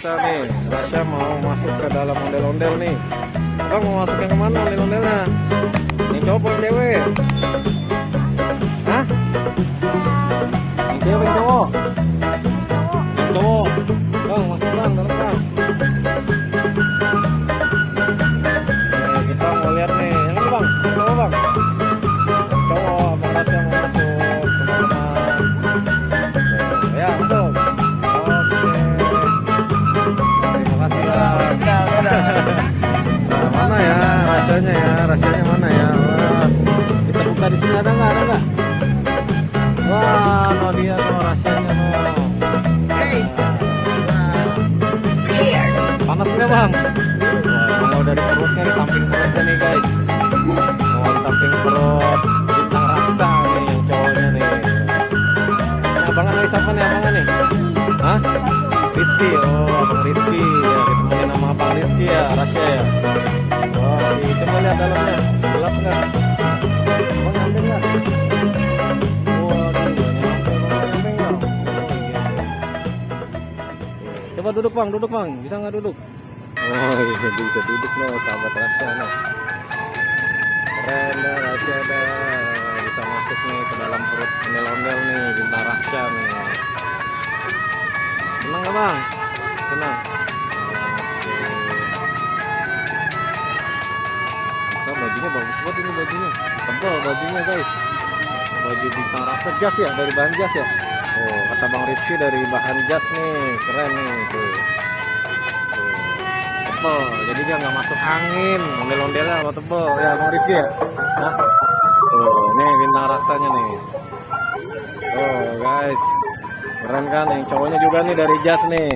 Rasya nih. Rasya mau masuk ke dalam ondel-ondel nih. Bang mau masuk yang kemana ondel-ondelnya? Yang cowok apa yang cewek? Hah? Yang cewek yang cowok? Yang cowok. Bang masuk bang, dalam bang. Nih, kita mau lihat nih. Yang ini bang, cowok bang. Cowok, Bang Rasya mau masuk teman-teman. Ya masuk. Nah, mana ya rasanya ya? Rasanya mana ya? Wah, kita buka di sini ada nggak? Ada nggak? Wah, no dia no rasanya no. Panas nggak bang? Wah, kalau dari perutnya di samping perutnya nih guys. Oh, di samping perut bintang raksa nih yang cowoknya nih. Nah, abangan nih siapa nih abangan nih? Hah? Rizky, oh abang Rizky ya, ditemenin sama abang Rizky ya, Rasya ya. Wah, coba lihat dalamnya, gelap nggak? Abang nyampe nggak? Waduh, nyampe nggak? Oh, iya. Coba duduk bang, bisa nggak duduk? Oh iya, bisa duduk loh, sahabat Rasya nih. Keren dah Rasya dah, bisa masuk nih ke dalam perut ondel-ondel nih, bintang Rasya nih. Senang gak bang? Senang. Oke. Bajunya bagus banget ini bajunya. Tebal bajunya guys. Baju bintang Raksa jas ya, dari bahan jas ya. Oh kata Bang Rizky dari bahan jas nih, keren nih tuh. Tebal, jadi dia nggak masuk angin. Ondel-ondelnya sama tebal ya Bang Rizky ya. Nah, tuh nih bintang Raksanya nih. Oh guys. Keren kan, yang cowoknya juga nih dari jas nih.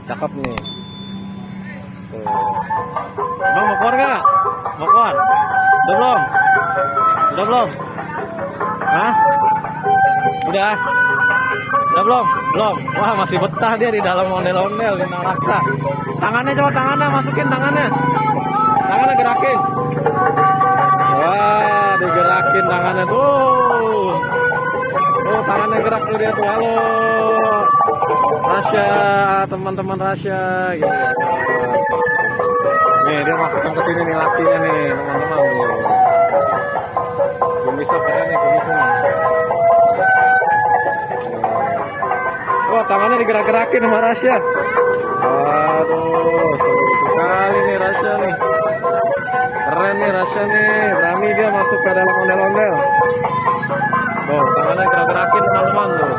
Cakep nih. Tuh. Bang mau keluar gak? Mau keluar? Udah belum? Udah belum? Hah? Udah? Udah belum? Belum? Wah masih betah dia di dalam ondel-ondel bintang Raksa. Tangannya coba, tangannya masukin tangannya. Tangannya gerakin. Wah digerakin tangannya tuh. Oh tangannya gerak tuh dia tuh. Halo Rasya, teman-teman Rasya gitu. Nih dia masukkan ke sini nih lakinya nih teman-teman. Kumisnya keren nih kumisnya. Wah tangannya digerak-gerakin sama Rasya. Waduh seru sekali nih Rasya nih. Keren nih Rasya nih, berani dia masuk ke dalam ondel-ondel. Oh, tangannya gerak-gerakin teman-teman tuh.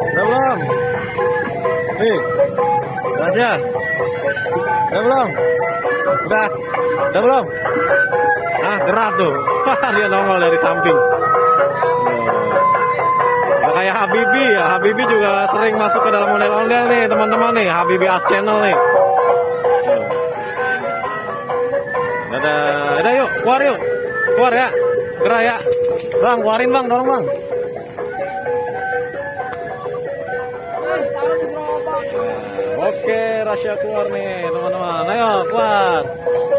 Udah belum? Nih, Rasya. Udah belum? Udah? Udah belum? Ah, gerak tuh. Dia nongol dari samping. Udah kayak Habibi ya. Habibi juga sering masuk ke dalam ondel-ondel nih teman-teman nih. Habibi As Channel nih. Udah yuk, keluar yuk. Keluar ya. Gerak ya. Bang, keluarin bang, dorong bang. Oke, Rasya keluar nih teman-teman. Ayo keluar.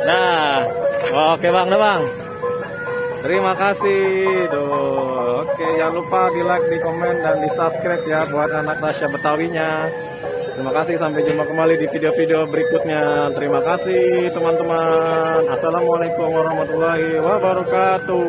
Nah, oke bang, dah bang. Terima kasih. Tuh. Oke, jangan lupa di like, di komen, dan di subscribe ya buat anak Rasya Betawinya. Terima kasih, sampai jumpa kembali di video-video berikutnya. Terima kasih teman-teman. Assalamualaikum warahmatullahi wabarakatuh.